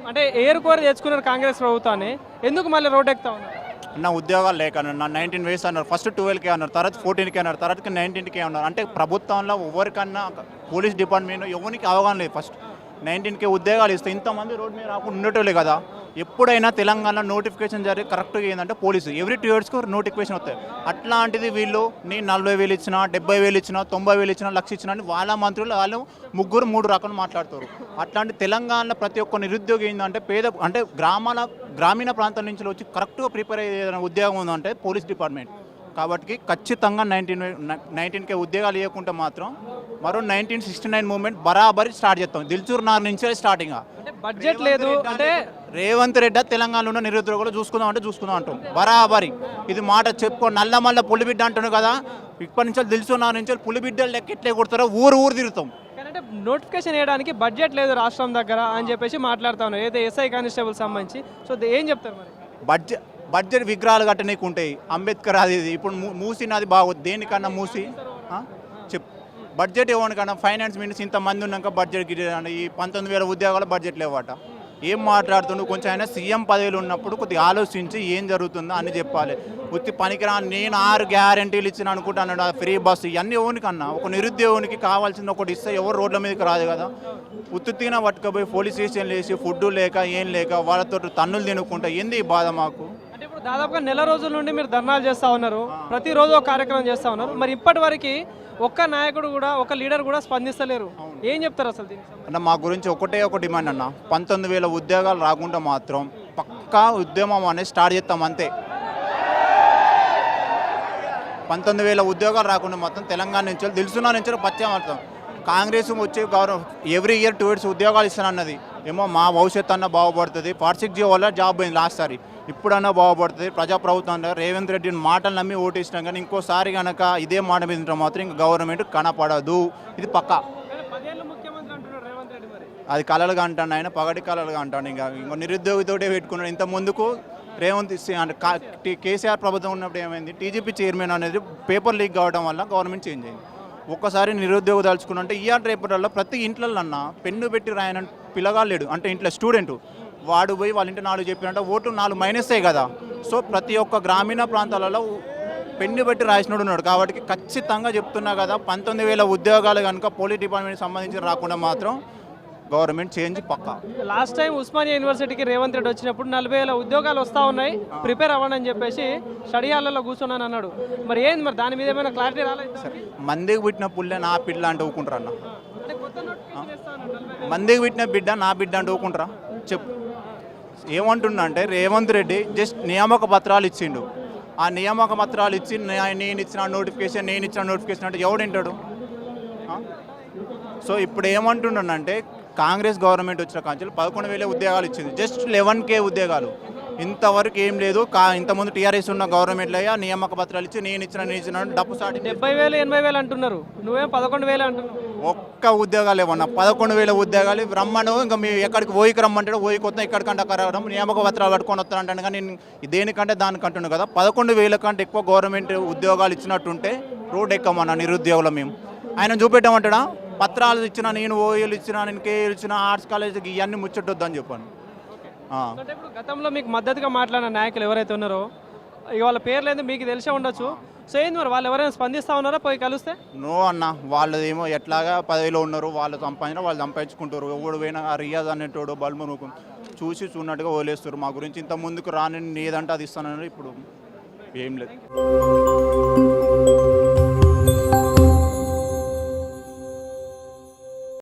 అంటే ఏరుకోరి తెచ్చుకున్నారు కాంగ్రెస్ ప్రభుత్వాన్ని, ఎందుకు మళ్ళీ రోడ్ ఎక్కుతా ఉన్నారు? నా ఉద్యోగాలు లేక అన్నారు, నా 19 వేస్ అన్నారు, ఫస్ట్ 12K అన్నారు, తర్వాత 14K అన్నారు, తర్వాత 19K అన్నారు. అంటే ప్రభుత్వంలో ఎవరికన్నా పోలీస్ డిపార్ట్మెంట్ ఎవరికి అవగాహన లేదు. ఫస్ట్ 19K ఉద్యోగాలు ఇస్తే ఇంతమంది రోడ్డు మీద రాకుండా ఉండేటోళ్ళే కదా. ఎప్పుడైనా తెలంగాణ నోటిఫికేషన్ జరిగి కరెక్ట్గా ఏంటంటే పోలీసు ఎవ్రీ 2 ఇయర్స్కి నోటిఫికేషన్ వస్తాయి. అట్లాంటిది వీళ్ళు నేను 40,000 ఇచ్చినా, 70,000 ఇచ్చినా, 90,000 ఇచ్చినా, 1,00,000 ఇచ్చినా అని వాళ్ళ మంత్రులు వాళ్ళు ముగ్గురు 3 రకాలు మాట్లాడతారు. అట్లాంటి తెలంగాణలో ప్రతి ఒక్క నిరుద్యోగి ఏంటంటే అంటే గ్రామీణ ప్రాంతాల నుంచి వచ్చి కరెక్ట్గా ప్రిపేర్ అయ్యే ఉద్యోగం ఉందంటే పోలీస్ డిపార్ట్మెంట్. కాబట్టి ఖచ్చితంగా 19K ఉద్యోగాలు ఇవ్వకుంటే మాత్రం మరో 1969 మూవ్మెంట్ బరాబరి స్టార్ట్ చేస్తాం. దిల్చూర్నార్ నుంచే స్టార్టింగ్. అంటే బడ్జెట్ లేదు అంటే రేవంత్ రెడ్డి తెలంగాణలో ఉన్న నిరుద్యోగులు చూసుకుందాం అంటాం బరాబరి. ఇది మాట చెప్పుకో నల్లమల్ల పులిబిడ్డ అంటున్నాడు కదా. ఇప్పటి నుంచి దిల్చూర్నార్ నుంచి పులిబిడ్డలు లెక్క ఎట్లే కొడతారో ఊరు తిరుగుతాం. అంటే నోటిఫికేషన్ వేయడానికి బడ్జెట్ లేదు రాష్ట్రం దగ్గర అని చెప్పేసి మాట్లాడుతా ఉన్నారు, ఏదో ఎస్ఐ కానిస్టేబుల్ సంబంధించి. సో ఏం చెప్తారు మరి? బడ్జెట్ విగ్రహాలు కట్టనీకు ఉంటాయి. అంబేద్కర్ అది ఇప్పుడు మూసినది బాగోదు. దేనికన్నా మూసి చెప్పు బడ్జెట్ ఇవ్వడానికన్నా ఫైనాన్స్ మినిస్టర్ ఇంతమంది ఉన్నాక బడ్జెట్ ఈ 19,000 ఉద్యోగాల బడ్జెట్ లేవట. ఏం మాట్లాడుతున్నావు? కొంచెం అయినా సీఎం పదవిలో ఉన్నప్పుడు కొద్దిగా ఆలోచించి ఏం జరుగుతుందో అని చెప్పాలి. ఉత్తి పనికిరా నేను 6 గ్యారెంటీలు ఇచ్చిన అనుకుంటాను. ఫ్రీ బస్సు ఇవన్నీ ఎవరికన్నా ఒక నిరుద్యోగునికి కావాల్సింది ఒకటి ఇస్తే ఎవరు రోడ్ల మీదకి రాదు కదా. ఉత్తిన పట్టుకపోయి పోలీస్ స్టేషన్లు వేసి ఫుడ్ లేక ఏం లేక వాళ్ళతో తన్నులు తినుకుంటా ఏంది ఈ బాధ మాకు? అంటే ఇప్పుడు దాదాపుగా నెల రోజుల నుండి మీరు ధర్నాలు చేస్తూ ఉన్నారు, ప్రతిరోజు ఒక కార్యక్రమం చేస్తూ ఉన్నారు. మరి ఇప్పటి వరకు ఒక్క నాయకుడు కూడా ఒక లీడర్ కూడా స్పందిస్తలేరు. ఏం చెప్తారు అసలు దీనికి? అన్న మా గురించి ఒకటే ఒక డిమాండ్ అన్న, 19,000 ఉద్యోగాలు రాకుండా మాత్రం పక్కా ఉద్యమం అనేది స్టార్ట్ చేస్తాం అంతే. 19,000 ఉద్యోగాలు రాకుండా మొత్తం తెలంగాణ నుంచి తెలుసున్నా నుంచి పచ్చామర్థం. కాంగ్రెస్ వచ్చి ఎవ్రీ ఇయర్ 2 years ఉద్యోగాలు ఇస్తానన్నది. ఏమో మా భవిష్యత్తు అన్న బాగుపడుతుంది. 46G వల్ల జాబ్ పోయింది లాస్ట్ సారి, ఇప్పుడన్నా బాగుపడుతుంది. ప్రజాప్రభుత్వం రేవంత్ రెడ్డి మాటలు నమ్మి ఓటేసినాం కానీ ఇంకోసారి కనుక ఇదే మాట మీద మాత్రం ఇంకా గవర్నమెంట్ కనపడదు. ఇది పక్కా. అది కలలుగా అంటాను ఆయన, పగటి కలలుగా అంటాను. ఇంకో నిరుద్యోగితోటే పెట్టుకున్నాడు. ఇంత ముందుకు రేవంత్ అంటే కేసీఆర్ ప్రభుత్వం ఉన్నప్పుడు ఏమైంది, టీజీపీ చైర్మన్ అనేది పేపర్ లీక్ కావడం వల్ల గవర్నమెంట్ చేంజ్ అయింది. ఒక్కసారి నిరుద్యోగం దాల్చుకున్నంటే ఇయర్ రేపటిలో ప్రతి ఇంట్లన్నా పెన్ను పెట్టి రాయనని పిల్లగాలేడు. అంటే ఇంట్లో స్టూడెంట్ వాడు పోయి వాళ్ళ ఇంటి 4 చెప్పినట్టు ఓట్లు 4 మైనసే కదా. సో ప్రతి ఒక్క గ్రామీణ ప్రాంతాలలో పెన్ను పెట్టి రాసినోడు ఉన్నాడు. కాబట్టి ఖచ్చితంగా చెప్తున్నా కదా, 19,000 ఉద్యోగాలు కనుక పోలీస్ డిపార్ట్మెంట్కి సంబంధించి రాకుండా మాత్రం గవర్నమెంట్ చేంజ్ పక్కా. లాస్ట్ టైం ఉస్మానియా యూనివర్సిటీకి రేవంత్ రెడ్డి వచ్చినప్పుడు 40,000 ఉద్యోగాలు వస్తూ ఉన్నాయి, ప్రిపేర్ అవ్వండి అని చెప్పేసి స్టడీ హాల్లో కూర్చున్నాను అన్నాడు. మరి ఏంది మరి దాని మీద ఏమైనా క్లారిటీ రాలేదు? మందికి పుట్టిన పుల్లే నా పిల్ల అంటే ఊకుంటారా అన్న? మందికి పుట్టిన బిడ్డ నా బిడ్డ అంటే ఊకుంటారా చెప్పు? ఏమంటున్నా అంటే రేవంత్ రెడ్డి జస్ట్ నియామక పత్రాలు ఇచ్చిండు. ఆ నియామక పత్రాలు ఇచ్చి నేను ఇచ్చిన నోటిఫికేషన్ అంటే ఎవడు వింటాడు? సో ఇప్పుడు ఏమంటున్నానంటే కాంగ్రెస్ గవర్నమెంట్ వచ్చిన కాంచెలు 11,000 ఉద్యోగాలు ఇచ్చింది, జస్ట్ 11K ఉద్యోగాలు. ఇంతవరకు ఏం లేదు. ఇంతకుముందు టీఆర్ఎస్ ఉన్న గవర్నమెంట్లో నియామక పత్రాలు ఇచ్చి నేను ఇచ్చిన డబ్బు స్టార్ట్ 70,000 80,000 అంటున్నారు, నువ్వేం 11,000 అంటున్నావు. ఒక్క ఉద్యోగాలు ఏమన్నా 11,000 ఉద్యోగాలు రమ్మను. ఇంకా మీరు ఎక్కడికి ఓయికి రమ్మంటాడు, ఓయికి వస్తాం, ఎక్కడికంటే అక్కడ నియామక పత్రాలు పట్టుకొని వస్తానంటాను. కానీ నేను దేనికంటే దానికంటున్నాను కదా. 11,000 కంటే ఎక్కువ గవర్నమెంట్ ఉద్యోగాలు ఇచ్చినట్టుంటే రోడ్ ఎక్కమన్నా నిరుద్యోగులు మేము. ఆయన చూపెట్టామంటాడా? పత్రాలు ఇచ్చిన నేను ఓఏలు ఇచ్చిన నేను కేఏలు ఇచ్చిన ఆర్ట్స్ కాలేజీకి ఇవన్నీ ముచ్చటొద్దని చెప్పాను. ఇప్పుడు గతంలో మీకు మద్దతుగా మాట్లాడిన నాయకులు ఎవరైతే ఉన్నారో వాళ్ళ పేర్లు ఏందో మీకు తెలిసే ఉండొచ్చు. సో ఏంది మరి వాళ్ళు ఎవరైనా స్పందిస్తూ ఉన్నారా పోయి కలిస్తే? నో అన్న, వాళ్ళదేమో ఎట్లాగా పదవిలో ఉన్నారు, వాళ్ళు సంపాదించుకుంటారు. ఎవడు పోయినా ఆ రియాజ్ అనేటోడు బల్ము చూసి చూన్నట్టుగా వదిలేస్తారు. మా గురించి ఇంత ముందుకు రాని ఏదంటే అది ఇస్తానని ఇప్పుడు ఏం లేదు.